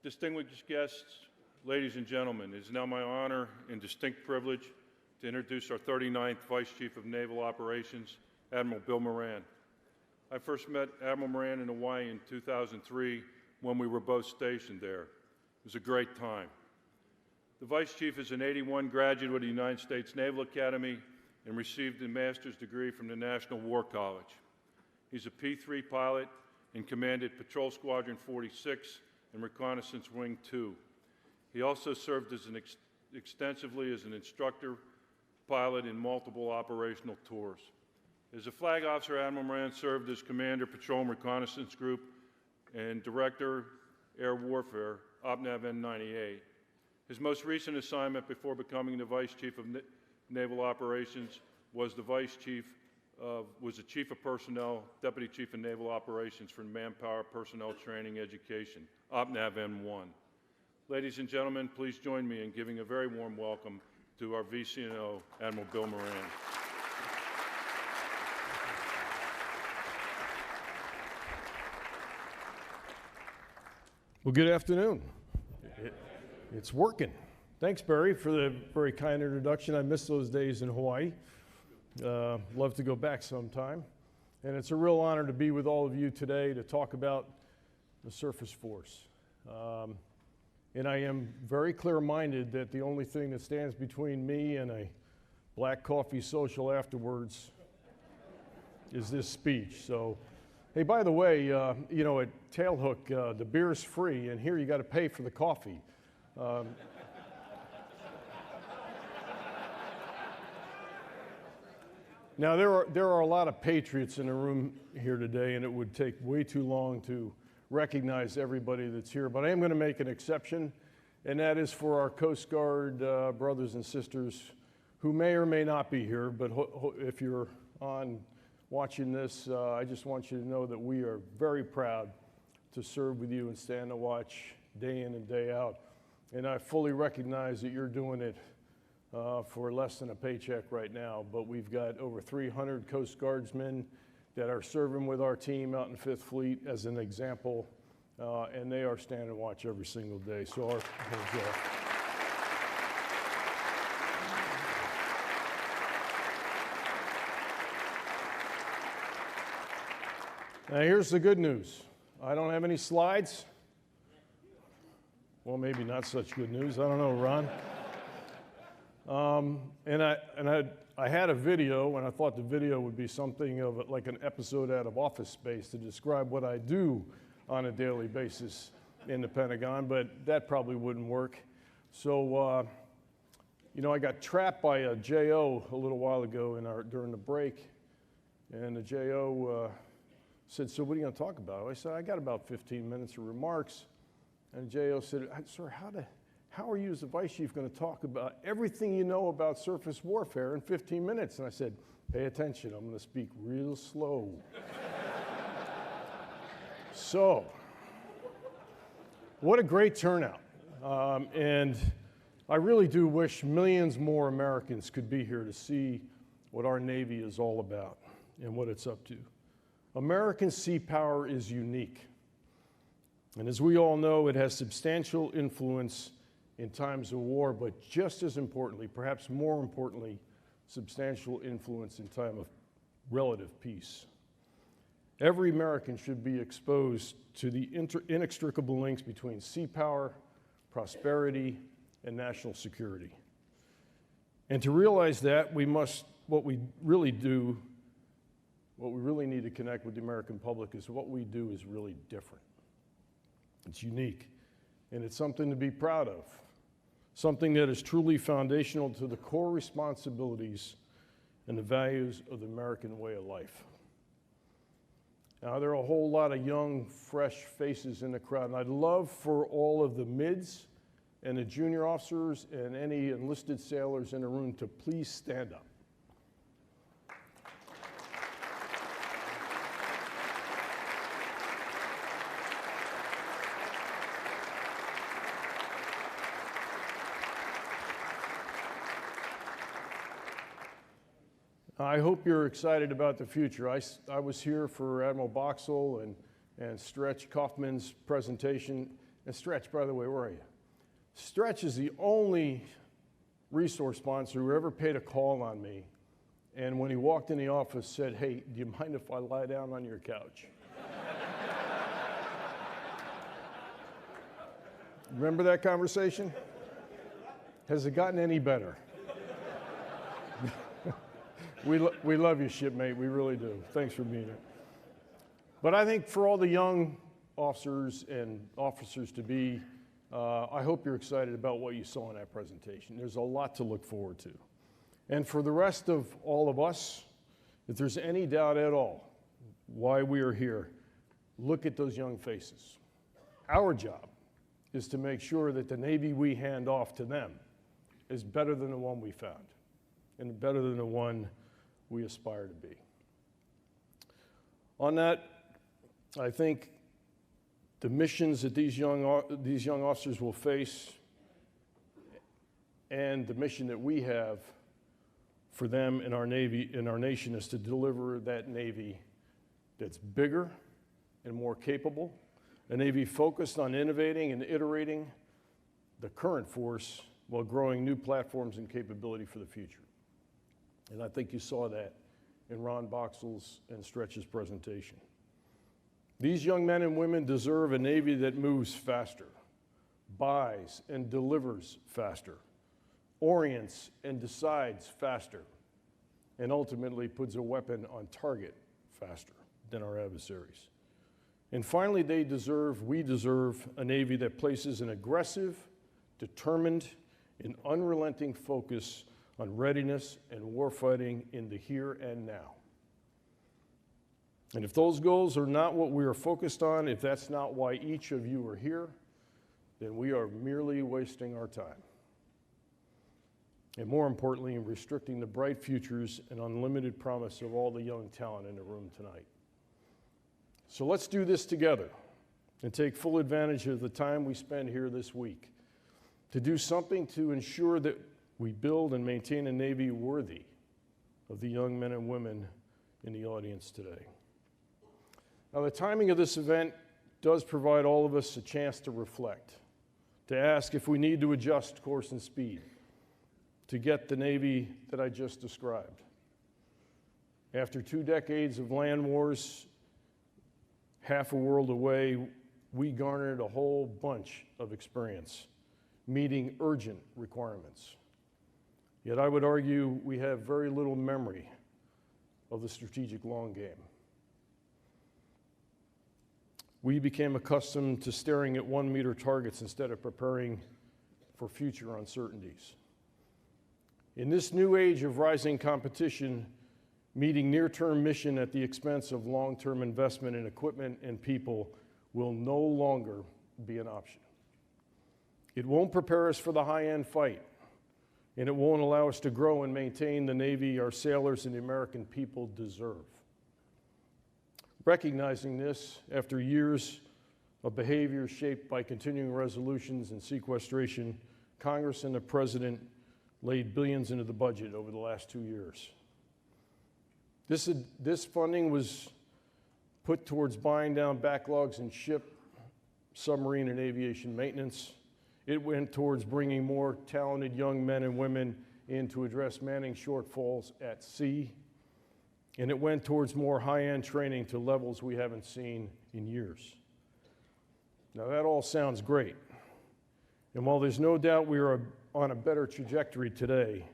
Distinguished guests, ladies and gentlemen, it is now my honor and distinct privilege to introduce our 39th Vice Chief of Naval Operations, Admiral Bill Moran. I first met Admiral Moran in Hawaii in 2003 when we were both stationed there. It was a great time. The Vice Chief is an '81 graduate of the United States Naval Academy and received a master's degree from the National War College. He's a P-3 pilot and commanded Patrol Squadron 46 and Reconnaissance Wing 2. He also served extensively as an instructor pilot in multiple operational tours. As a flag officer, Admiral Moran served as Commander, Patrol and Reconnaissance Group and Director, Air Warfare, OPNAV N98. His most recent assignment before becoming the Vice Chief of Naval Operations was the Chief of Personnel, Deputy Chief of Naval Operations for Manpower Personnel Training Education, OPNAV N1. Ladies and gentlemen, please join me in giving a very warm welcome to our VCNO, Admiral Bill Moran. Well, good afternoon. It's working. Thanks, Barry, for the very kind introduction. I miss those days in Hawaii. Love to go back sometime. And it's a real honor to be with all of you today to talk about the Surface Force. And I am very clear-minded that the only thing that stands between me and a black coffee social afterwards is this speech. So, hey, by the way, you know, at Tailhook, the beer's free, and here you got to pay for the coffee. Now, there are a lot of patriots in the room here today, and it would take way too long to recognize everybody that's here, but I am going to make an exception, and that is for our Coast Guard brothers and sisters who may or may not be here, but if you're on watching this, I just want you to know that we are very proud to serve with you and stand to watch day in and day out. And I fully recognize that you're doing it for less than a paycheck right now, but we've got over 300 Coast Guardsmen that are serving with our team out in 5th Fleet as an example, and they are standing watch every single day. So our Now here's the good news. I don't have any slides. Well, maybe not such good news. I don't know, Ron. I had a video, and I thought the video would be something of like an episode out of Office Space to describe what I do on a daily basis in the Pentagon, but that probably wouldn't work. So, you know, I got trapped by a JO a little while ago during the break, and the JO said, "So what are you going to talk about?" I said, "I got about 15 minutes of remarks." And JO said, "Sir, how are you as the Vice Chief going to talk about everything you know about surface warfare in 15 minutes? And I said, "Pay attention, I'm going to speak real slow." So, what a great turnout. And I really do wish millions more Americans could be here to see what our Navy is all about and what it's up to. American sea power is unique. And as we all know, it has substantial influence in times of war, but just as importantly, perhaps more importantly, substantial influence in time of relative peace. Every American should be exposed to the inextricable links between sea power, prosperity, and national security. And to realize that, what we really need to connect with the American public is what we do is really different. It's unique, and it's something to be proud of, something that is truly foundational to the core responsibilities and the values of the American way of life. Now, there are a whole lot of young, fresh faces in the crowd, and I'd love for all of the mids and the junior officers and any enlisted sailors in the room to please stand up. I hope you're excited about the future. I was here for Admiral Boxall and Stretch Kaufman's presentation, And Stretch, by the way, where are you? Stretch is the only resource sponsor who ever paid a call on me, and when he walked in the office said, "Hey, do you mind if I lie down on your couch?" Remember that conversation? Has it gotten any better? We love you, shipmate. We really do. Thanks for being here. But I think for all the young officers and officers-to-be, I hope you're excited about what you saw in that presentation. There's a lot to look forward to. And for the rest of all of us, if there's any doubt at all why we are here, look at those young faces. Our job is to make sure that the Navy we hand off to them is better than the one we found and better than the one we aspire to be. On that, I think the missions that these young officers will face and the mission that we have for them in our Navy, in our nation, is to deliver that Navy that's bigger and more capable, a Navy focused on innovating and iterating the current force while growing new platforms and capability for the future. And I think you saw that in Ron Boxall's and Stretch's presentation. These young men and women deserve a Navy that moves faster, buys and delivers faster, orients and decides faster, and ultimately puts a weapon on target faster than our adversaries. And finally, we deserve a Navy that places an aggressive, determined, and unrelenting focus on readiness and warfighting in the here and now. And if those goals are not what we are focused on, if that's not why each of you are here, then we are merely wasting our time. And more importantly, restricting the bright futures and unlimited promise of all the young talent in the room tonight. So let's do this together and take full advantage of the time we spend here this week to do something to ensure that we build and maintain a Navy worthy of the young men and women in the audience today. Now, the timing of this event does provide all of us a chance to reflect, to ask if we need to adjust course and speed to get the Navy that I just described. After 2 decades of land wars, half a world away, we garnered a whole bunch of experience meeting urgent requirements. Yet I would argue we have very little memory of the strategic long game. We became accustomed to staring at 1-meter targets instead of preparing for future uncertainties. In this new age of rising competition, meeting near-term mission at the expense of long-term investment in equipment and people will no longer be an option. It won't prepare us for the high-end fight, and it won't allow us to grow and maintain the Navy our sailors and the American people deserve. Recognizing this, after years of behavior shaped by continuing resolutions and sequestration, Congress and the President laid billions into the budget over the last 2 years. This funding was put towards buying down backlogs in ship, submarine, and aviation maintenance. It went towards bringing more talented young men and women in to address manning shortfalls at sea. And it went towards more high-end training to levels we haven't seen in years. Now, that all sounds great. And while there's no doubt we are on a better trajectory today,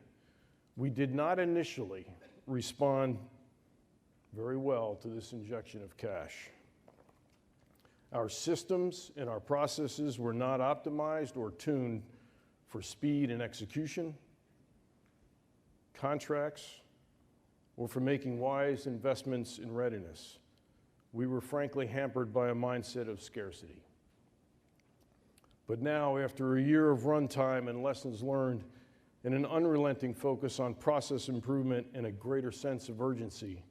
we did not initially respond very well to this injection of cash. Our systems and our processes were not optimized or tuned for speed and execution, contracts, or for making wise investments in readiness. We were frankly hampered by a mindset of scarcity. But now, after a year of runtime and lessons learned and an unrelenting focus on process improvement and a greater sense of urgency,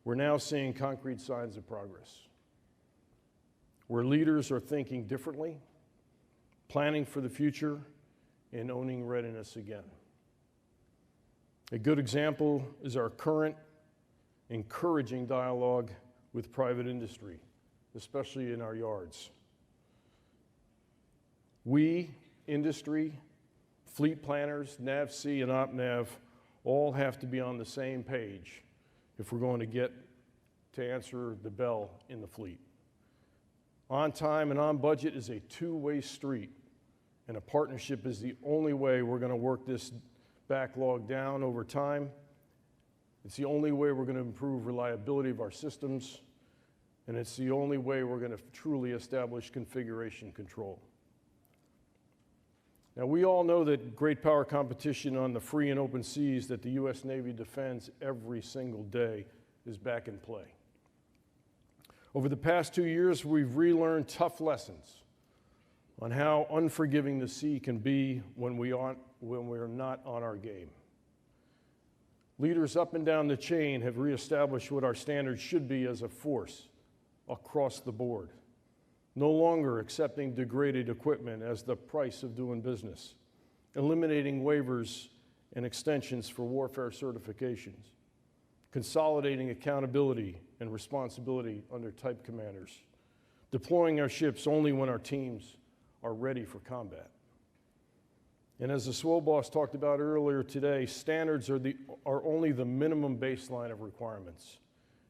we're now seeing concrete signs of progress, where leaders are thinking differently, planning for the future, and owning readiness again. A good example is our current encouraging dialogue with private industry, especially in our yards. We, industry, fleet planners, NAVC and OpNav, all have to be on the same page if we're going to get to answer the bell in the fleet. On time and on budget is a two-way street, and a partnership is the only way we're going to work this backlog down over time. It's the only way we're going to improve reliability of our systems, and it's the only way we're going to truly establish configuration control. Now, we all know that great power competition on the free and open seas that the U.S. Navy defends every single day is back in play. Over the past 2 years, we've relearned tough lessons on how unforgiving the sea can be when we're not on our game. Leaders up and down the chain have reestablished what our standards should be as a force across the board. No longer accepting degraded equipment as the price of doing business, eliminating waivers and extensions for warfare certifications, consolidating accountability and responsibility under type commanders, deploying our ships only when our teams are ready for combat. And as the SWO boss talked about earlier today, standards are only the minimum baseline of requirements,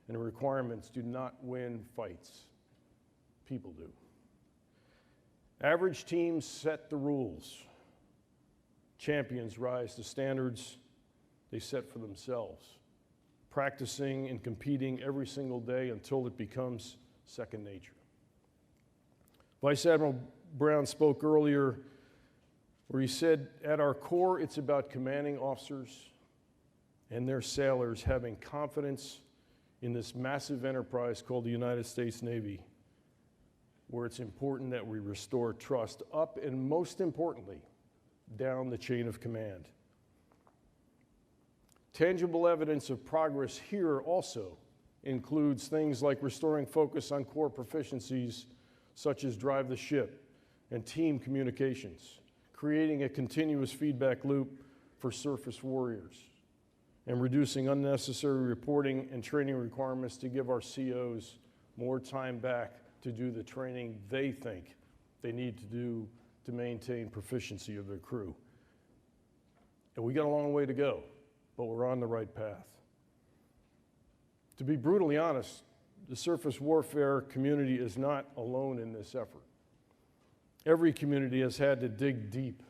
and requirements do not win fights. People do. Average teams set the rules. Champions rise to standards they set for themselves, practicing and competing every single day until it becomes second nature. Vice Admiral Brown spoke earlier where he said, at our core, it's about commanding officers and their sailors having confidence in this massive enterprise called the United States Navy, where it's important that we restore trust up and, most importantly, down the chain of command. Tangible evidence of progress here also includes things like restoring focus on core proficiencies such as drive the ship and team communications, creating a continuous feedback loop for surface warriors, and reducing unnecessary reporting and training requirements to give our COs more time back to do the training they think they need to do to maintain proficiency of their crew. And we got a long way to go, but we're on the right path. To be brutally honest, the surface warfare community is not alone in this effort. Every community has had to dig deep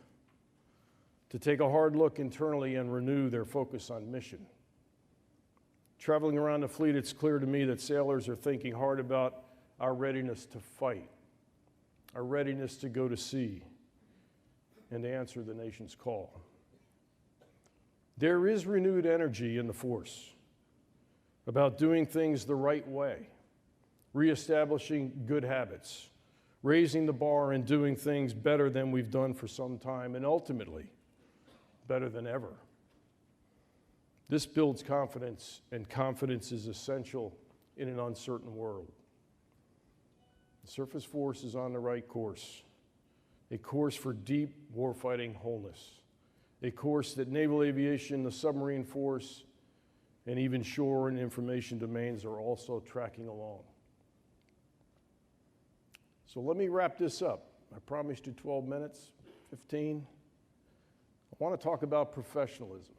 to take a hard look internally and renew their focus on mission. Traveling around the fleet, it's clear to me that sailors are thinking hard about our readiness to fight, our readiness to go to sea, and to answer the nation's call. There is renewed energy in the force about doing things the right way, reestablishing good habits, raising the bar and doing things better than we've done for some time, and ultimately, better than ever. This builds confidence, and confidence is essential in an uncertain world. The surface force is on the right course, a course for deep warfighting wholeness, a course that naval aviation, the submarine force, and even shore and information domains are also tracking along. So let me wrap this up. I promised you 12 minutes, 15. I want to talk about professionalism.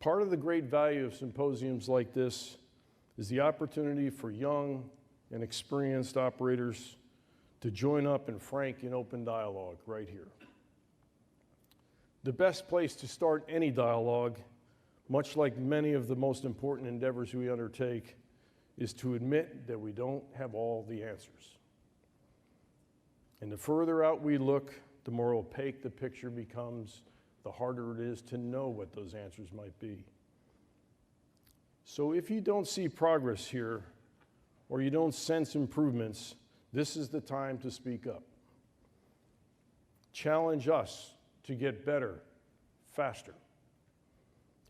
Part of the great value of symposiums like this is the opportunity for young and experienced operators to join up in frank and open dialogue right here. The best place to start any dialogue, much like many of the most important endeavors we undertake, is to admit that we don't have all the answers. And the further out we look, the more opaque the picture becomes, the harder it is to know what those answers might be. So if you don't see progress here, or you don't sense improvements, this is the time to speak up. Challenge us to get better, faster.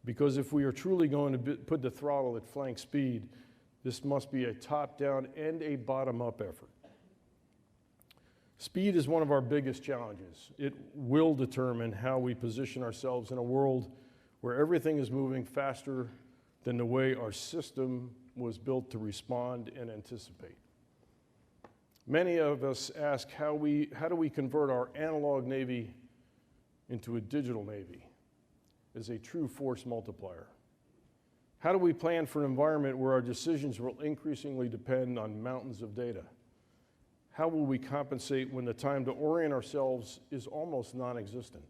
Because if we are truly going to put the throttle at flank speed, this must be a top-down and a bottom-up effort. Speed is one of our biggest challenges. It will determine how we position ourselves in a world where everything is moving faster than the way our system was built to respond and anticipate. Many of us ask how do we convert our analog Navy into a digital Navy as a true force multiplier? How do we plan for an environment where our decisions will increasingly depend on mountains of data? How will we compensate when the time to orient ourselves is almost non-existent?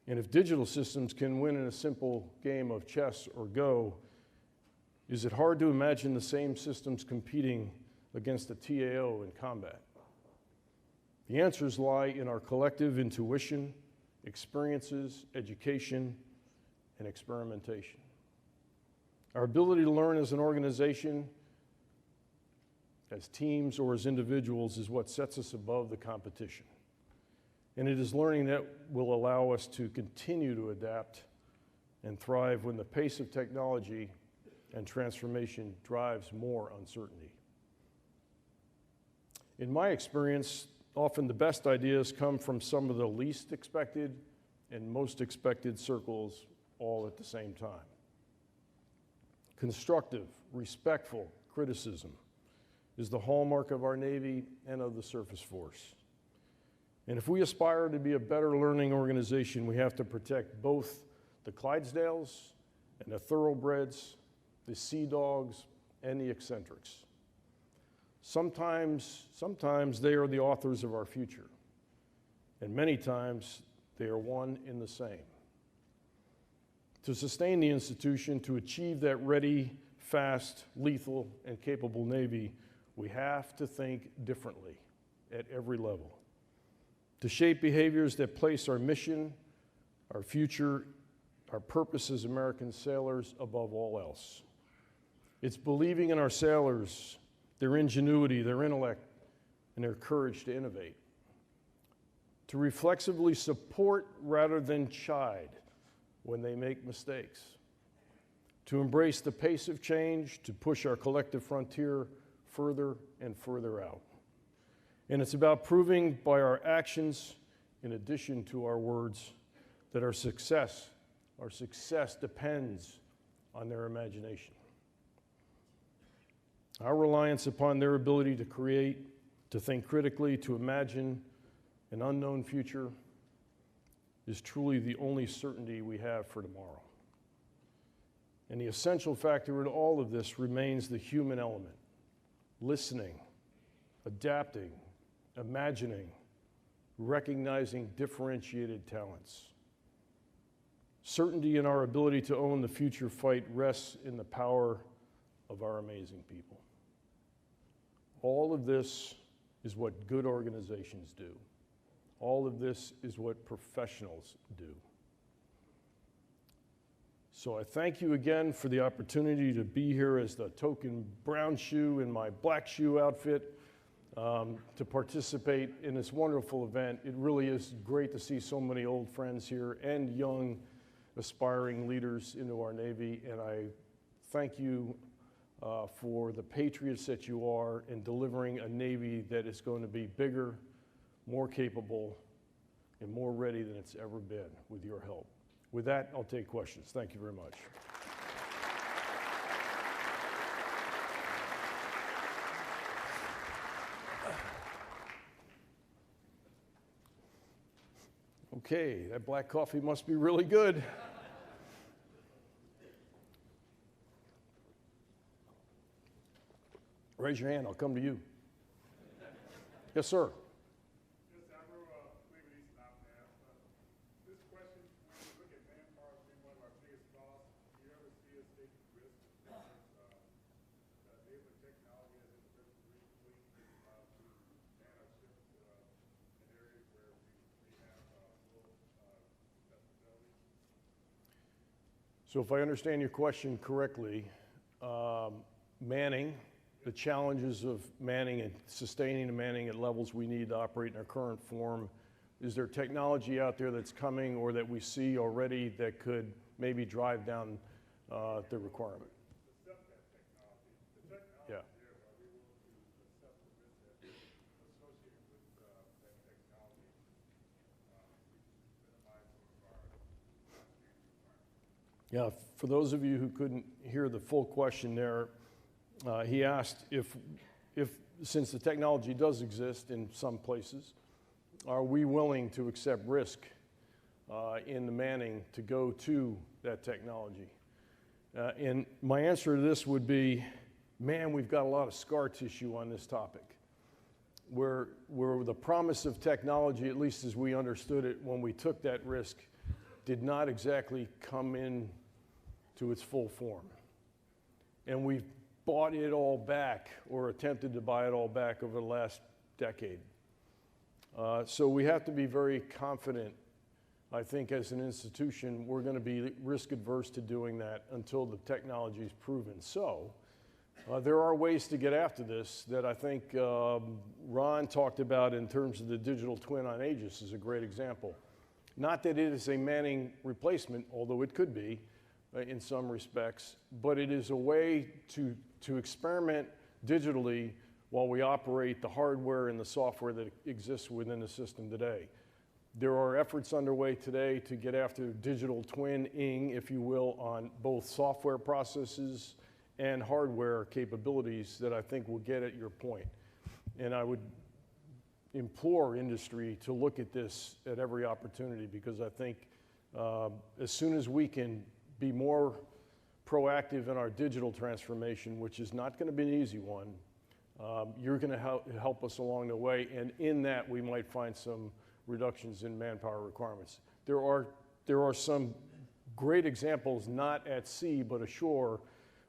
And if digital systems can win in a simple game of chess or Go, is it hard to imagine the same systems competing against a TAO in combat? The answers lie in our collective intuition, experiences, education, and experimentation. Our ability to learn as an organization, as teams, or as individuals is what sets us above the competition. And it is learning that will allow us to continue to adapt and thrive when the pace of technology and transformation drives more uncertainty. In my experience, often the best ideas come from some of the least expected and most expected circles all at the same time. Constructive, respectful criticism is the hallmark of our Navy and of the Surface Force. And if we aspire to be a better learning organization, we have to protect both the Clydesdales and the thoroughbreds, the sea dogs, and the eccentrics. Sometimes they are the authors of our future, and many times they are one in the same. To sustain the institution, to achieve that ready, fast, lethal, and capable Navy, we have to think differently at every level. To shape behaviors that place our mission, our future, our purpose as American sailors above all else. It's believing in our sailors, their ingenuity, their intellect, and their courage to innovate. To reflexively support rather than chide when they make mistakes. To embrace the pace of change, to push our collective frontier further and further out. And it's about proving by our actions, in addition to our words, that our success depends on their imagination. Our reliance upon their ability to create, to think critically, to imagine an unknown future is truly the only certainty we have for tomorrow. And the essential factor in all of this remains the human element, listening, adapting, imagining, recognizing differentiated talents. Certainty in our ability to own the future fight rests in the power of our amazing people. All of this is what good organizations do. All of this is what professionals do. So I thank you again for the opportunity to be here as the token brown shoe in my black shoe outfit to participate in this wonderful event. It really is great to see so many old friends here and young aspiring leaders into our Navy, and I thank you for the patriots that you are in delivering a Navy that is going to be bigger, more capable, and more ready than it's ever been with your help. With that, I'll take questions. Thank you very much. Okay, that black coffee must be really good. Raise your hand, I'll come to you. Yes, sir. Yes, Admiral, maybe these not asked, but this question, when you look at manpower as being one of our biggest costs, do you ever see us taking risks in terms of naval technology as in the Marine fleet to man our ships in areas where we have low accessibility? So if I understand your question correctly, manning, the challenges of manning and sustaining the manning at levels we need to operate in our current form, is there technology out there that's coming or that we see already that could maybe drive down the requirement? Accept that technology. The technology Yeah. there, are we willing to accept the risk that associated with that technology to minimize some of our requirements? Yeah, for those of you who couldn't hear the full question there, he asked if since the technology does exist in some places, are we willing to accept risk in the manning to go to that technology? And my answer to this would be, man, we've got a lot of scar tissue on this topic. Where the promise of technology, at least as we understood it when we took that risk, did not exactly come in to its full form. And we've bought it all back, or attempted to buy it all back over the last decade. So we have to be very confident. I think as an institution, we're going to be risk adverse to doing that until the technology is proven. So there are ways to get after this that I think Ron talked about in terms of the digital twin on Aegis is a great example. Not that it is a manning replacement, although it could be in some respects, but it is a way to experiment digitally while we operate the hardware and the software that exists within the system today. There are efforts underway today to get after digital twinning, if you will, on both software processes and hardware capabilities that I think will get at your point. And I would implore industry to look at this at every opportunity, because I think as soon as we can be more proactive in our digital transformation, which is not going to be an easy one, you're going to help us along the way, and in that we might find some reductions in manpower requirements. There are some great examples, not at sea but ashore,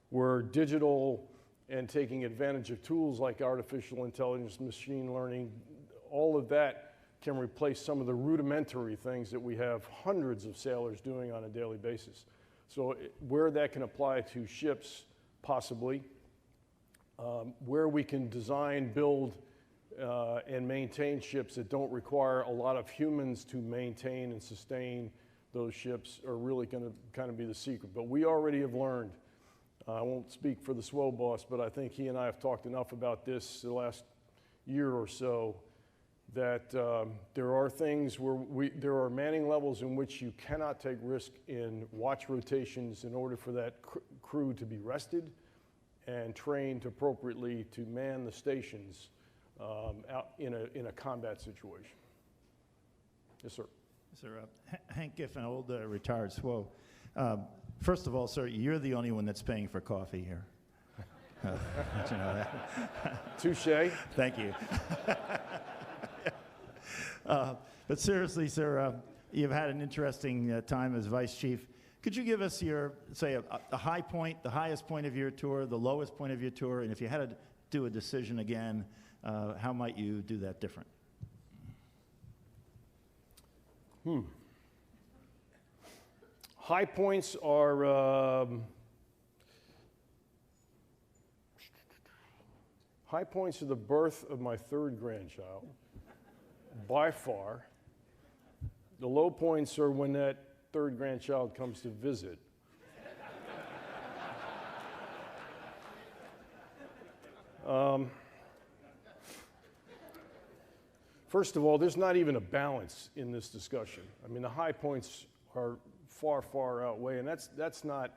where digital and taking advantage of tools like artificial intelligence, machine learning, all of that can replace some of the rudimentary things that we have hundreds of sailors doing on a daily basis. So where that can apply to ships, possibly, where we can design, build, and maintain ships that don't require a lot of humans to maintain and sustain those ships are really going to kind of be the secret. But we already have learned, I won't speak for the SWO boss, but I think he and I have talked enough about this the last year or so, that there are things where there are manning levels in which you cannot take risk in watch rotations in order for that crew to be rested and trained appropriately to man the stations out in a combat situation. Yes, sir. Sir, Hank Giffen, old retired SWO. First of all, sir, you're the only one that's paying for coffee here. Did you know that? Touche. Thank you. But seriously, sir, you've had an interesting time as Vice Chief. Could you give us your, say, a high point, the highest point of your tour, the lowest point of your tour, and if you had to do a decision again, how might you do that different? High points are the birth of my third grandchild, by far. The low points are when that third grandchild comes to visit. First of all, there's not even a balance in this discussion. I mean, the high points are far, far outweigh, and that's not,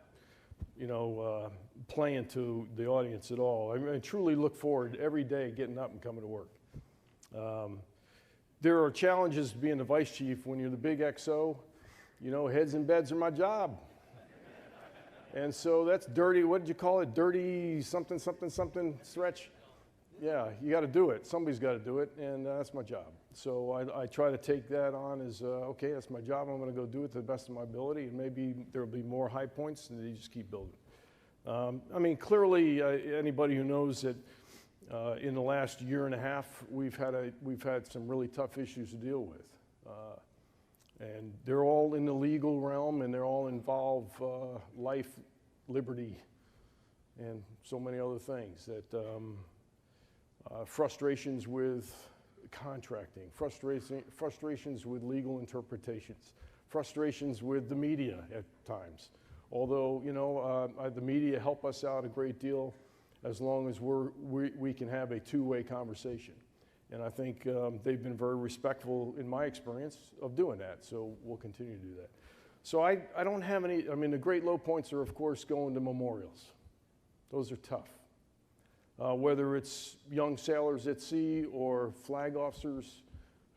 playing to the audience at all. I mean, I truly look forward every day getting up and coming to work. There are challenges being the vice chief when you're the big XO. Heads and beds are my job. And so that's dirty, what did you call it? Dirty something, something, something stretch? Yeah, you got to do it. Somebody's got to do it, and that's my job. So I try to take that on as, okay, that's my job. I'm going to go do it to the best of my ability, and maybe there will be more high points, and you just keep building. I mean, clearly, anybody who knows that in the last year and a half, we've had some really tough issues to deal with. And they're all in the legal realm, and they all involve life, liberty, and so many other things that frustrations with contracting, frustrations with legal interpretations, frustrations with the media at times. Although, the media help us out a great deal as long as we can have a two-way conversation. And I think they've been very respectful, in my experience, of doing that. So we'll continue to do that. So I don't have any, I mean, the great low points are, of course, going to memorials. Those are tough. whether it's young sailors at sea or flag officers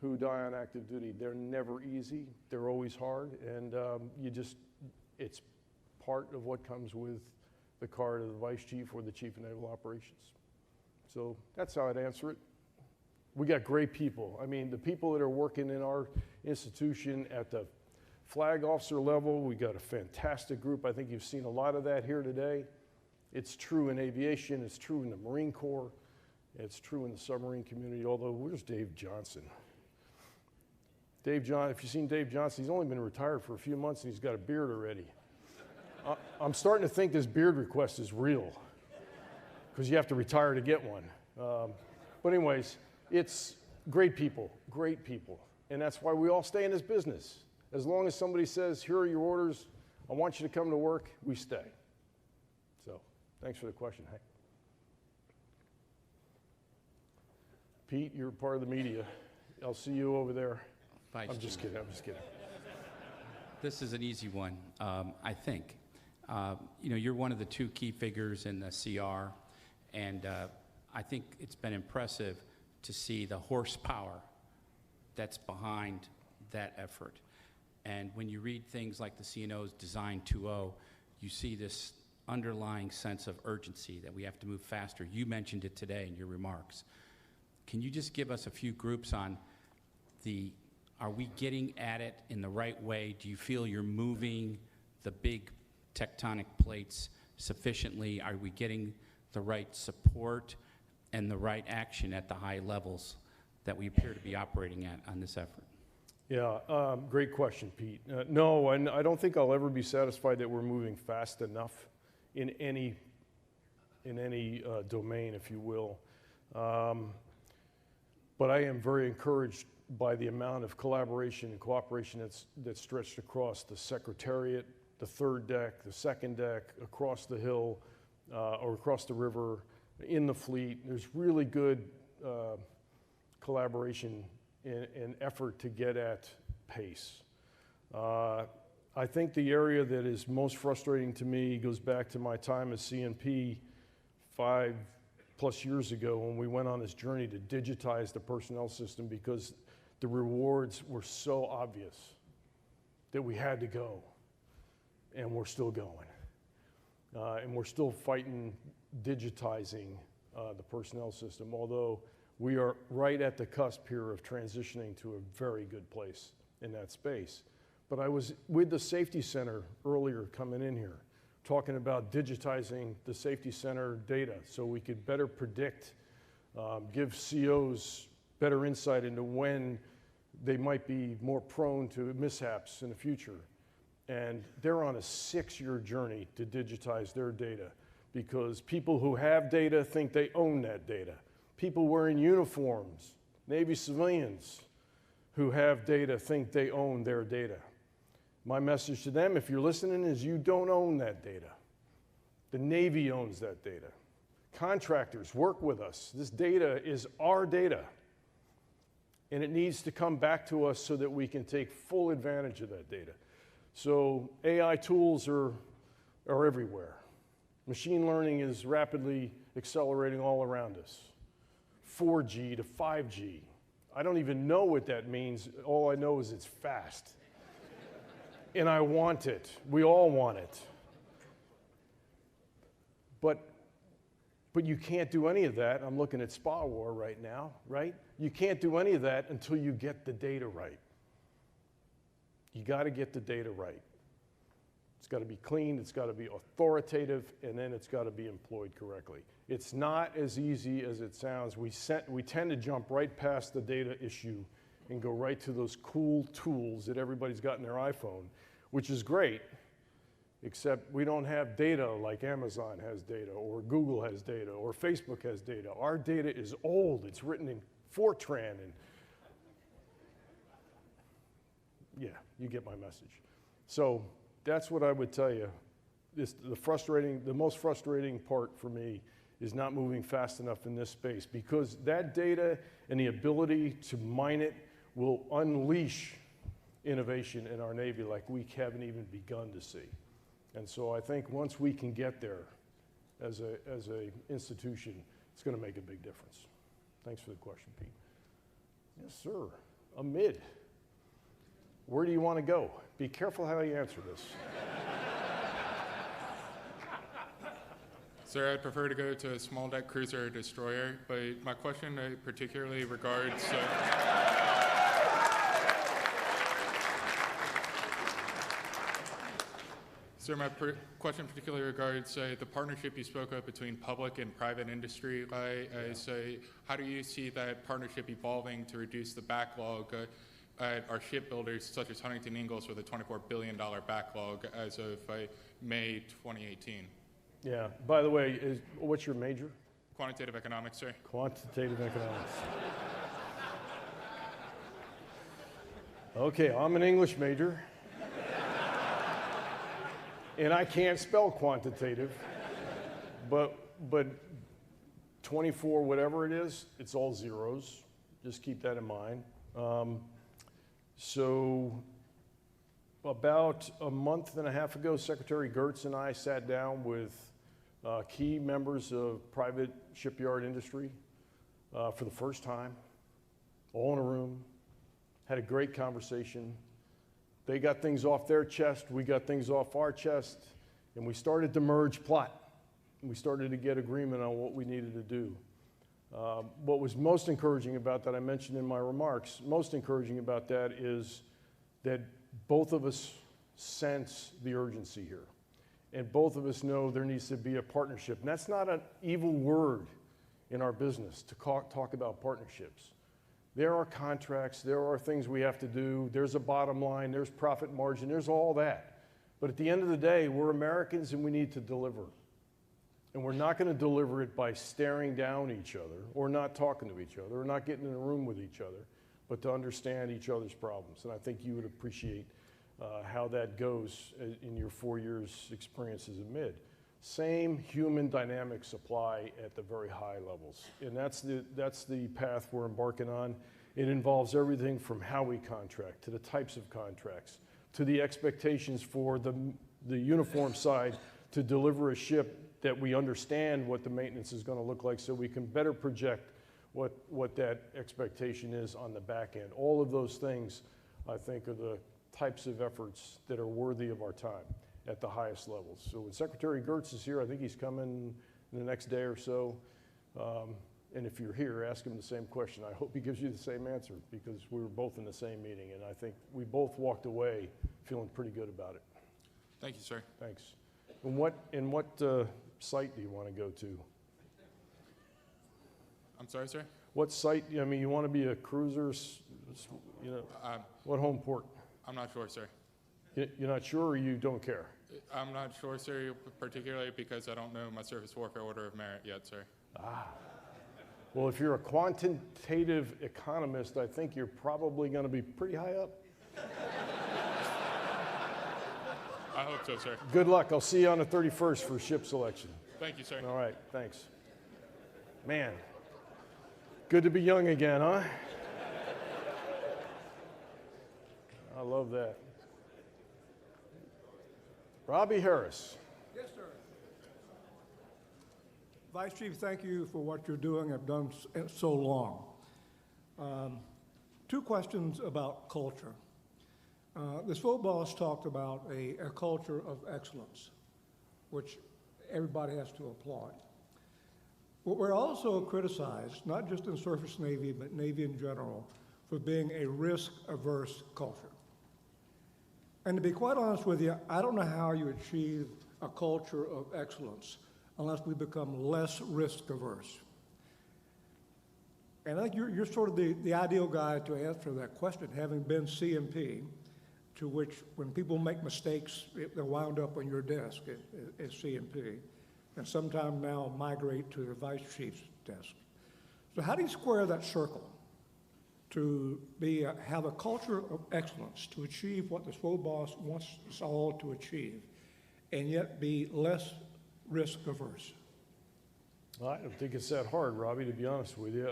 who die on active duty. They're never easy, they're always hard, and it's part of what comes with the card of the Vice Chief or the Chief of Naval Operations. So that's how I'd answer it. We got great people. I mean, the people that are working in our institution at the flag officer level, we got a fantastic group. I think you've seen a lot of that here today. It's true in aviation, it's true in the Marine Corps, it's true in the submarine community, although where's Dave Johnson? If you've seen Dave Johnson, he's only been retired for a few months and he's got a beard already. I'm starting to think this beard request is real because you have to retire to get one. But anyways, it's great people. And that's why we all stay in this business. As long as somebody says, here are your orders, I want you to come to work, we stay. So thanks for the question, Hank. Pete, you're part of the media. I'll see you over there. I'm just kidding. This is an easy one, I think. You're one of the two key figures in the CR, and I think it's been impressive to see the horsepower that's behind that effort. And when you read things like the CNO's Design 2.0, you see this underlying sense of urgency that we have to move faster. You mentioned it today in your remarks. Can you just give us a few groups on are we getting at it in the right way? Do you feel you're moving the big tectonic plates sufficiently? Are we getting the right support and the right action at the high levels that we appear to be operating at on this effort? Yeah, great question, Pete. No, and I don't think I'll ever be satisfied that we're moving fast enough in any domain, if you will. But I am very encouraged by the amount of collaboration and cooperation that's stretched across the Secretariat, the third deck, the second deck, across the hill, or across the river, in the fleet. There's really good collaboration and effort to get at pace. I think the area that is most frustrating to me goes back to my time as CNP 5+ years ago when we went on this journey to digitize the personnel system because the rewards were so obvious that we had to go, and we're still going. And we're still fighting digitizing the personnel system, although we are right at the cusp here of transitioning to a very good place in that space. But I was with the Safety Center earlier coming in here, talking about digitizing the Safety Center data so we could better predict, give COs better insight into when they might be more prone to mishaps in the future. And they're on a 6-year journey to digitize their data because people who have data think they own that data. People wearing uniforms, Navy civilians who have data think they own their data. My message to them, if you're listening, is you don't own that data. The Navy owns that data. Contractors, work with us. This data is our data. And it needs to come back to us so that we can take full advantage of that data. So AI tools are everywhere. Machine learning is rapidly accelerating all around us. 4G to 5G. I don't even know what that means. All I know is it's fast. And I want it. We all want it. But you can't do any of that. I'm looking at Spa War right now, right? You can't do any of that until you get the data right. You got to get the data right. It's got to be clean, it's got to be authoritative, and then it's got to be employed correctly. It's not as easy as it sounds. We tend to jump right past the data issue and go right to those cool tools that everybody's got in their iPhone, which is great, except we don't have data like Amazon has data, or Google has data, or Facebook has data. Our data is old. It's written in Fortran, and yeah, you get my message. So that's what I would tell you. The most frustrating part for me is not moving fast enough in this space, because that data and the ability to mine it will unleash innovation in our Navy like we haven't even begun to see. And so I think once we can get there as a institution, It's going to make a big difference. Thanks for the question, Pete. Yes, sir. Amid. Where do you want to go? Be careful how you answer this. Sir, I'd prefer to go to a small deck cruiser or destroyer, but my question particularly regards. Sir, my question particularly regards the partnership you spoke of between public and private industry. How do you see that partnership evolving to reduce the backlog at our shipbuilders, such as Huntington Ingalls, with a $24 billion backlog as of May 2018? Yeah. By the way, what's your major? Quantitative economics, sir. Quantitative economics. Okay, I'm an English major. And I can't spell quantitative, but 24, whatever it is, it's all zeros. Just keep that in mind. So about a month and a half ago, Secretary Gertz and I sat down with key members of private shipyard industry for the first time, all in a room, had a great conversation. They got things off their chest, we got things off our chest, and we started to merge plot. We started to get agreement on what we needed to do. What was most encouraging about that, I mentioned in my remarks, most encouraging about that is that both of us sense the urgency here. And both of us know there needs to be a partnership. And that's not an evil word in our business to talk about partnerships. There are contracts, there are things we have to do, there's a bottom line, there's profit margin, there's all that. But at the end of the day, we're Americans and we need to deliver. And we're not going to deliver it by staring down each other or not talking to each other or not getting in a room with each other, but to understand each other's problems. And I think you would appreciate how that goes in your 4 years experience as a mid. Same human dynamics apply at the very high levels. And that's the path we're embarking on. It involves everything from how we contract, to the types of contracts, to the expectations for the uniform side to deliver a ship that we understand what the maintenance is going to look like so we can better project what that expectation is on the back end. All of those things, I think, are the types of efforts that are worthy of our time at the highest levels. So when Secretary Gertz is here, I think he's coming in the next day or so. And if you're here, ask him the same question. I hope he gives you the same answer because we were both in the same meeting. And I think we both walked away feeling pretty good about it. Thank you, sir. Thanks. And what site do you want to go to? I'm sorry, sir? What site? I mean, you want to be a cruiser, you know, what home port? I'm not sure, sir. You're not sure or you don't care? I'm not sure, sir, particularly because I don't know my Surface Warfare Order of Merit yet, sir. Well, if you're a quantitative economist, I think you're probably going to be pretty high up. I hope so, sir. Good luck. I'll see you on the 31st for ship selection. Thank you, sir. All right, thanks. Man, good to be young again, huh? I love that. Robbie Harris. Yes, sir. Vice Chief, thank you for what you're doing. Have done so long. Two questions about culture. This full boss talked about a culture of excellence, which everybody has to applaud. But we're also criticized, not just in Surface Navy, but Navy in general, for being a risk-averse culture. And to be quite honest with you, I don't know how you achieve a culture of excellence unless we become less risk-averse. And I think you're sort of the ideal guy to answer that question, having been CMP, to which when people make mistakes, they'll wind up on your desk as CMP, and sometime now migrate to the Vice Chief's desk. So how do you square that circle to have a culture of excellence, to achieve what the SWO boss wants us all to achieve, and yet be less risk-averse? Well, I don't think it's that hard, Robbie, to be honest with you.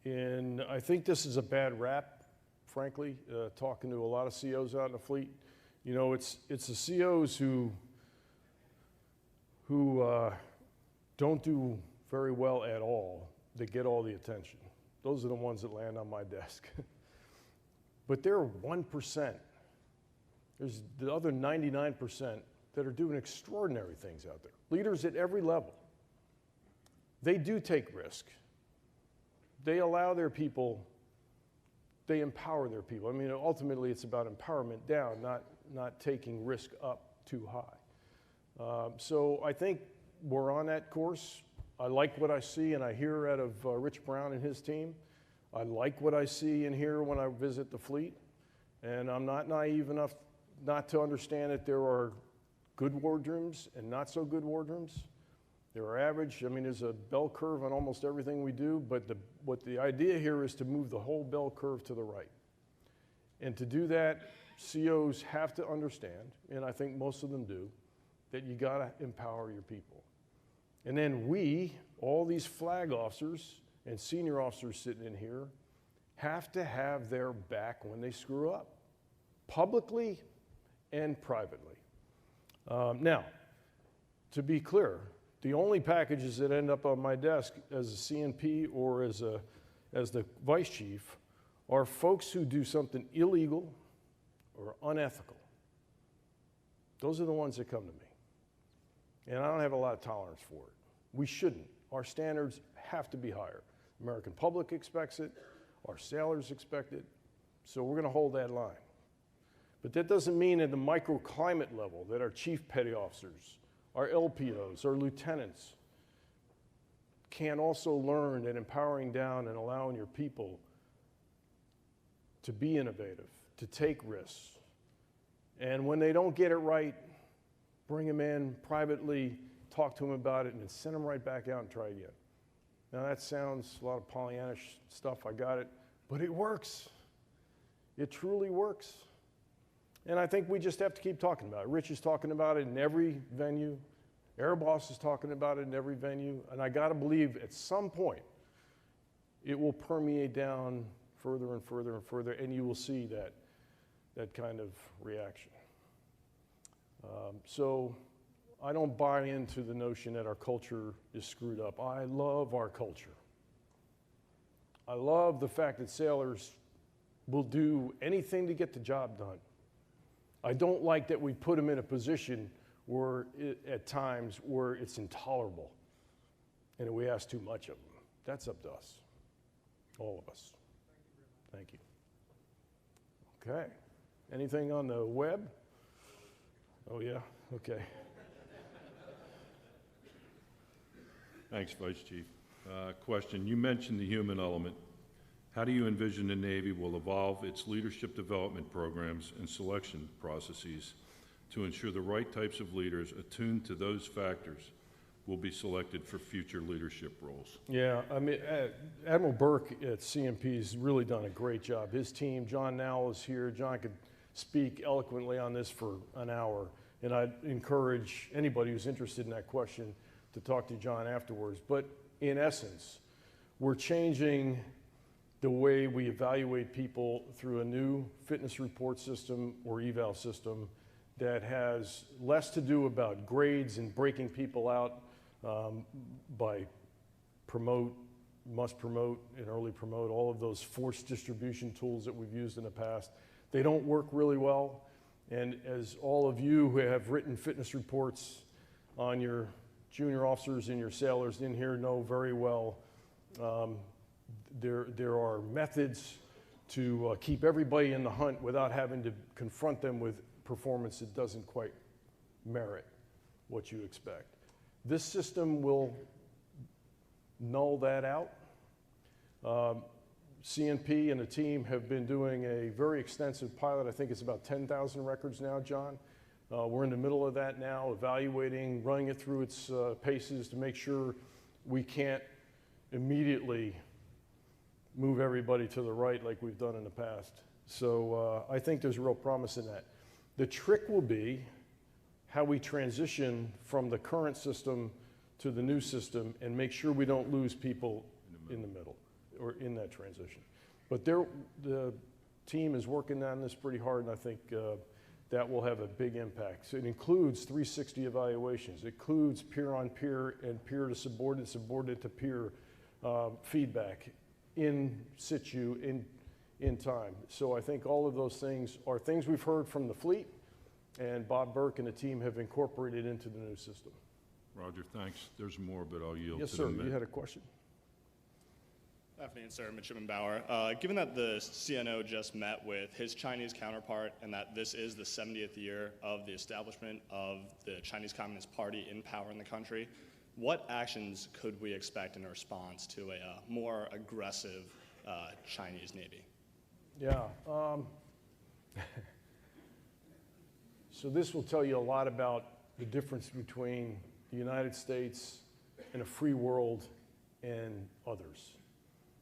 And I think this is a bad rap, frankly, talking to a lot of COs out in the fleet. You know, it's the COs who don't do very well at all that get all the attention. Those are the ones that land on my desk. But there are 1%. There's the other 99% that are doing extraordinary things out there. Leaders at every level. They do take risk. They allow their people, they empower their people. I mean, ultimately it's about empowerment down, not taking risk up too high. So I think we're on that course. I like what I see and I hear out of Rich Brown and his team. I like what I see and hear when I visit the fleet. And I'm not naive enough not to understand that there are good wardrooms and not so good wardrooms. There are average. I mean, there's a bell curve on almost everything we do, but what the idea here is to move the whole bell curve to the right. And to do that, COs have to understand, and I think most of them do, that you gotta empower your people. And then we, all these flag officers and senior officers sitting in here, have to have their back when they screw up, publicly and privately. Now, to be clear, the only packages that end up on my desk as a CNP or as the vice chief are folks who do something illegal or unethical. Those are the ones that come to me. And I don't have a lot of tolerance for it. We shouldn't. Our standards have to be higher. The American public expects it. Our sailors expect it. So we're going to hold that line. But that doesn't mean at the microclimate level that our chief petty officers, our LPOs, our lieutenants can also learn that empowering down and allowing your people to be innovative, to take risks. And when they don't get it right, bring them in privately, talk to them about it, and then send them right back out and try again. Now that sounds a lot of Pollyannish stuff, I got it, but it works. It truly works. And I think we just have to keep talking about it. Rich is talking about it in every venue. Airboss is talking about it in every venue. And I gotta believe at some point, it will permeate down further and further and further, and you will see that kind of reaction. So I don't buy into the notion that our culture is screwed up. I love our culture. I love the fact that sailors will do anything to get the job done. I don't like that we put them in a position where at times where it's intolerable and we ask too much of them. That's up to us, all of us. Thank you. Okay. Anything on the web? Oh, yeah? Okay. Thanks, Vice Chief. Question, you mentioned the human element. How do you envision the Navy will evolve its leadership development programs and selection processes to ensure the right types of leaders attuned to those factors will be selected for future leadership roles? Yeah, I mean, Admiral Burke at CMP has really done a great job. His team, John Nowell is here. John could speak eloquently on this for an hour, and I'd encourage anybody who's interested in that question to talk to John afterwards. But in essence, we're changing the way we evaluate people through a new fitness report system or eval system that has less to do about grades and breaking people out by promote, must promote, and early promote, all of those force distribution tools that we've used in the past. They don't work really well. And as all of you who have written fitness reports on your junior officers and your sailors in here know very well, there are methods to keep everybody in the hunt without having to confront them with performance that doesn't quite merit what you expect. This system will null that out. CNP and the team have been doing a very extensive pilot. I think it's about 10,000 records now, John. We're in the middle of that now, evaluating, running it through its paces to make sure we can't immediately move everybody to the right like we've done in the past. So I think there's real promise in that. The trick will be how we transition from the current system to the new system and make sure we don't lose people in the middle or in that transition. But the team is working on this pretty hard, and I think that will have a big impact. So it includes 360 evaluations. It includes peer-on-peer and peer to subordinate, subordinate to peer feedback in situ, in time. So I think all of those things are things we've heard from the fleet, and Bob Burke and the team have incorporated into the new system. Roger, thanks. There's more, but I'll yield Yes, to sir. the You had a question? Good afternoon, sir. Midshipman Bauer. Given that the CNO just met with his Chinese counterpart and that this is the 70th year of the establishment of the Chinese Communist Party in power in the country, what actions could we expect in response to a more aggressive Chinese Navy? Yeah. So this will tell you a lot about the difference between the United States and a free world and others.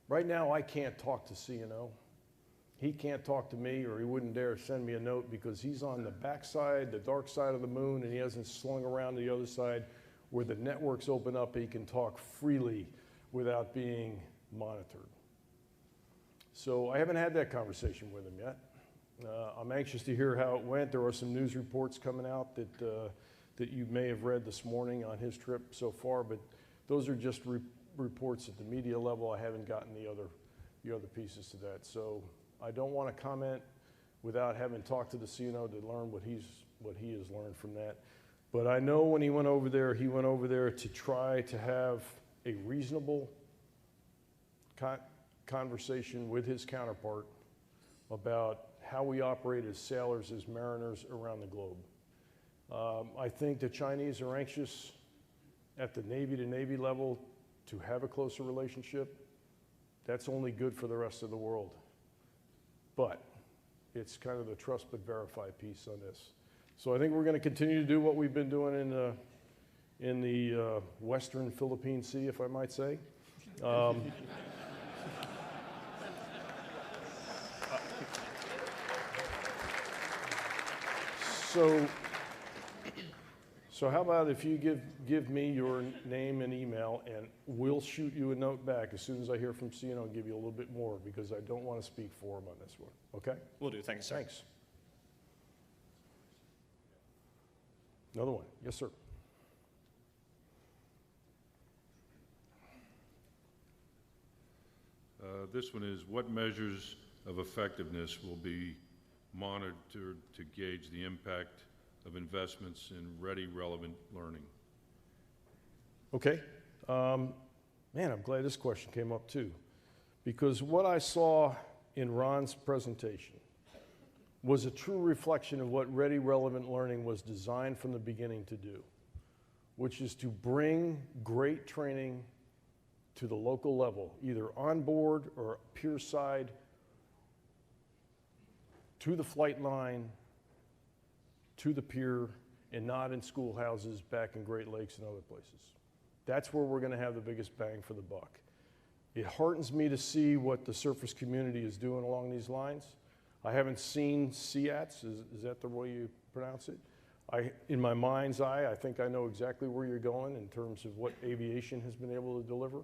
Right now, I can't talk to CNO. He can't talk to me, or he wouldn't dare send me a note because he's on the backside, the dark side of the moon, and he hasn't slung around to the other side where the networks open up and he can talk freely without being monitored. So I haven't had that conversation with him yet. I'm anxious to hear how it went. There are some news reports coming out that you may have read this morning on his trip so far, but those are just reports at the media level. I haven't gotten the other pieces to that. So I don't want to comment without having talked to the CNO to learn what he has learned from that. But I know when he went over there to try to have a reasonable conversation with his counterpart about how we operate as sailors, as mariners around the globe. I think the Chinese are anxious at the Navy-to-Navy level to have a closer relationship. That's only good for the rest of the world. But it's kind of the trust but verify piece on this. So I think we're going to continue to do what we've been doing in the Western Philippine Sea, if I might say. So how about if you give me your name and email, and we'll shoot you a note back as soon as I hear from CNO and give you a little bit more, because I don't want to speak for him on this one, okay? Will do. Thank you, sir. Thanks. Another one. Yes, sir. This one is, what measures of effectiveness will be monitored to gauge the impact of investments in ready, relevant learning? Okay. Man, I'm glad this question came up too, because what I saw in Ron's presentation was a true reflection of what Ready Relevant Learning was designed from the beginning to do, which is to bring great training to the local level, either on board or pier side, to the flight line, to the pier, and not in schoolhouses back in Great Lakes and other places. That's where we're going to have the biggest bang for the buck. It heartens me to see what the surface community is doing along these lines. I haven't seen SEATs, is that the way you pronounce it? In my mind's eye, I think I know exactly where you're going in terms of what aviation has been able to deliver.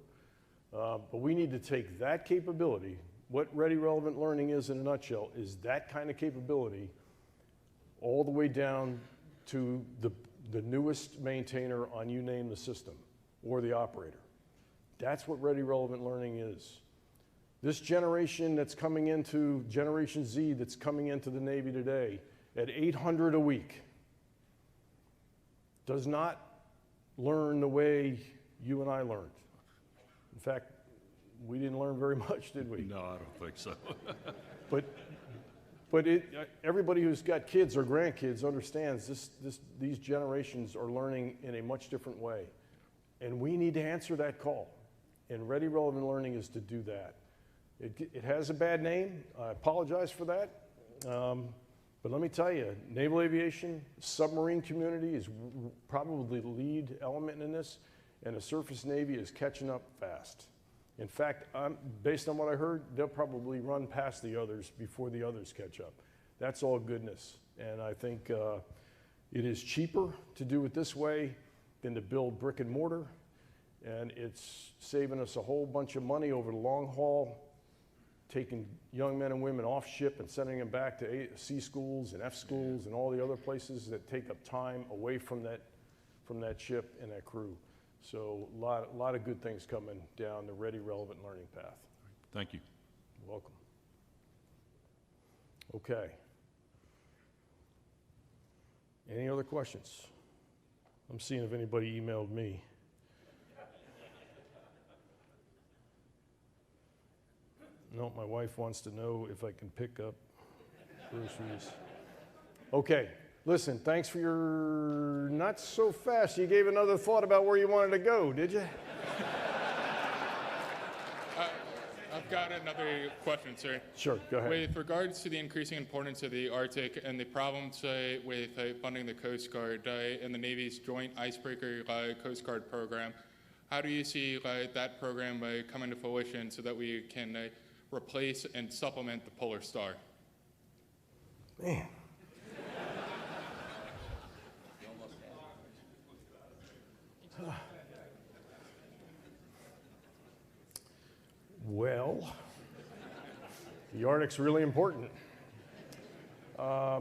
But we need to take that capability. What Ready Relevant Learning is in a nutshell is that kind of capability all the way down to the newest maintainer on you name the system or the operator. That's what Ready Relevant Learning is. This generation that's coming into, Generation Z that's coming into the Navy today at 800 a week does not learn the way you and I learned. In fact, we didn't learn very much, did we? No, I don't think so. But everybody who's got kids or grandkids understands these generations are learning in a much different way. And we need to answer that call. And Ready Relevant Learning is to do that. It has a bad name. I apologize for that. But let me tell you, naval aviation, submarine community is probably the lead element in this, and the surface Navy is catching up fast. In fact, based on what I heard, they'll probably run past the others before the others catch up. That's all goodness. And I think it is cheaper to do it this way than to build brick and mortar. And it's saving us a whole bunch of money over the long haul taking young men and women off ship and sending them back to C schools and F schools and all the other places that take up time away from that ship and that crew. So a lot of good things coming down the Ready, Relevant Learning path. Thank you. You're welcome. Okay. Any other questions? I'm seeing if anybody emailed me. No, my wife wants to know if I can pick up groceries. Okay, listen, thanks for your, not so fast, you gave another thought about where you wanted to go, did you? I've got another question, sir. Sure, go ahead. With regards to the increasing importance of the Arctic and the problems with funding the Coast Guard and the Navy's joint icebreaker Coast Guard program, how do you see that program coming to fruition so that we can replace and supplement the Polar Star? Man. Well, the Arctic's really important. We're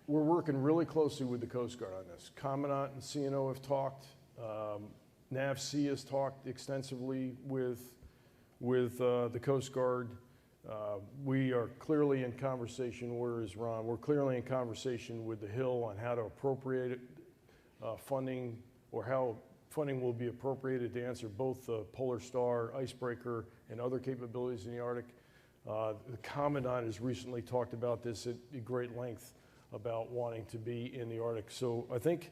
working really closely with the Coast Guard on this. Commandant and CNO have talked. NAVC has talked extensively with the Coast Guard. We are clearly in conversation, where is Ron? We're clearly in conversation with the Hill on how to appropriate funding, or how funding will be appropriated to answer both the Polar Star, icebreaker, and other capabilities in the Arctic. The Commandant has recently talked about this at great length, about wanting to be in the Arctic. So I think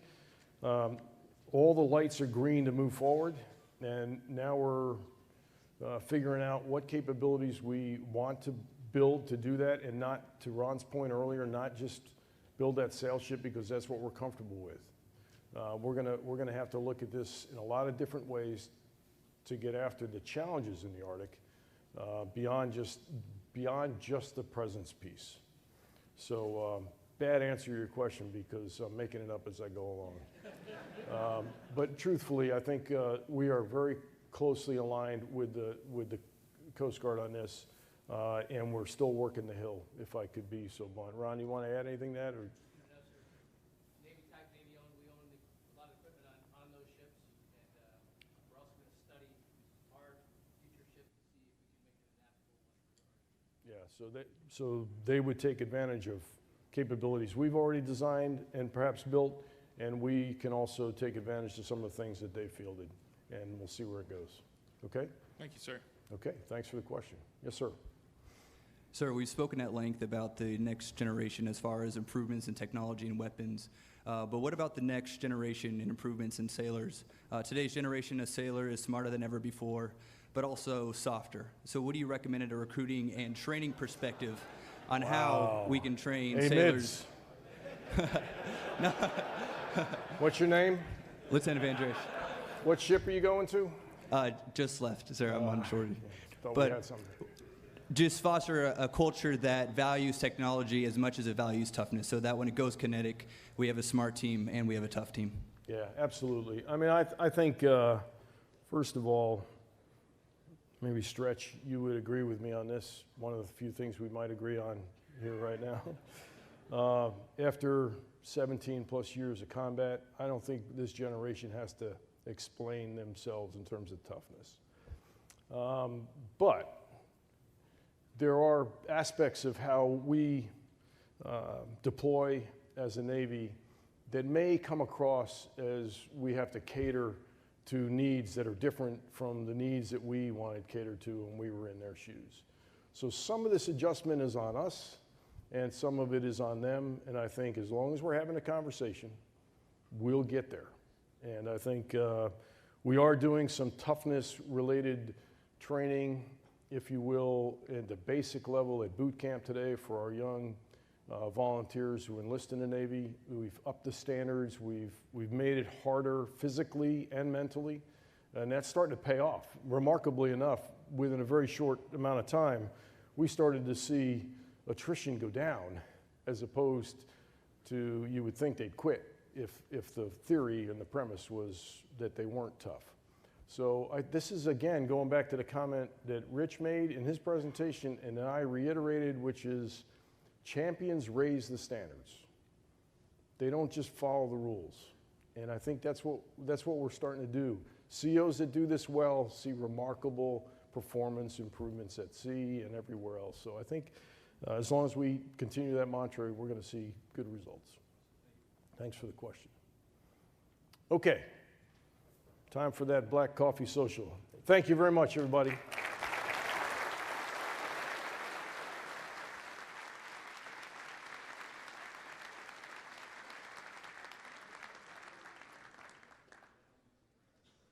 all the lights are green to move forward, and now we're figuring out what capabilities we want to build to do that, and not, to Ron's point earlier, not just build that sail ship because that's what we're comfortable with. We're gonna have to look at this in a lot of different ways to get after the challenges in the Arctic, beyond just the presence piece. So bad answer to your question because I'm making it up as I go along. But truthfully, I think we are very closely aligned with the Coast Guard on this, and we're still working the Hill, if I could be so blunt. Ron, you want to add anything to that? Or? Yeah, so they would take advantage of capabilities we've already designed and perhaps built, and we can also take advantage of some of the things that they fielded, and we'll see where it goes. Okay? Thank you, sir. Okay, thanks for the question. Yes, sir. Sir, we've spoken at length about the next generation as far as improvements in technology and weapons, but what about the next generation in improvements in sailors? Today's generation of sailor is smarter than ever before, but also softer. So what do you recommend at a recruiting and training perspective on how we can train sailors? No. What's your name? Lieutenant Van Drish. What ship are you going to? Just left, sir. I'm on shorty. Thought we had something. Just foster a culture that values technology as much as it values toughness, so that when it goes kinetic, we have a smart team and we have a tough team. Yeah, absolutely. I mean, I think, first of all, maybe Stretch, you would agree with me on this. One of the few things we might agree on here right now. After 17 plus years of combat, I don't think this generation has to explain themselves in terms of toughness. But there are aspects of how we deploy as a Navy that may come across as we have to cater to needs that are different from the needs that we wanted catered to when we were in their shoes. So some of this adjustment is on us, and some of it is on them, and I think as long as we're having a conversation, we'll get there. And I think we are doing some toughness-related training, if you will, at the basic level at boot camp today for our young volunteers who enlist in the Navy. We've upped the standards. We've made it harder physically and mentally, and that's starting to pay off. Remarkably enough, within a very short amount of time, we started to see attrition go down, as opposed to, you would think they'd quit if the theory and the premise was that they weren't tough. So this is, again, going back to the comment that Rich made in his presentation and that I reiterated, which is champions raise the standards. They don't just follow the rules. And I think that's what we're starting to do. CEOs that do this well see remarkable performance improvements at sea and everywhere else. So I think as long as we continue that mantra, we're going to see good results. Thanks for the question. Okay, time for that black coffee social. Thank you very much, everybody.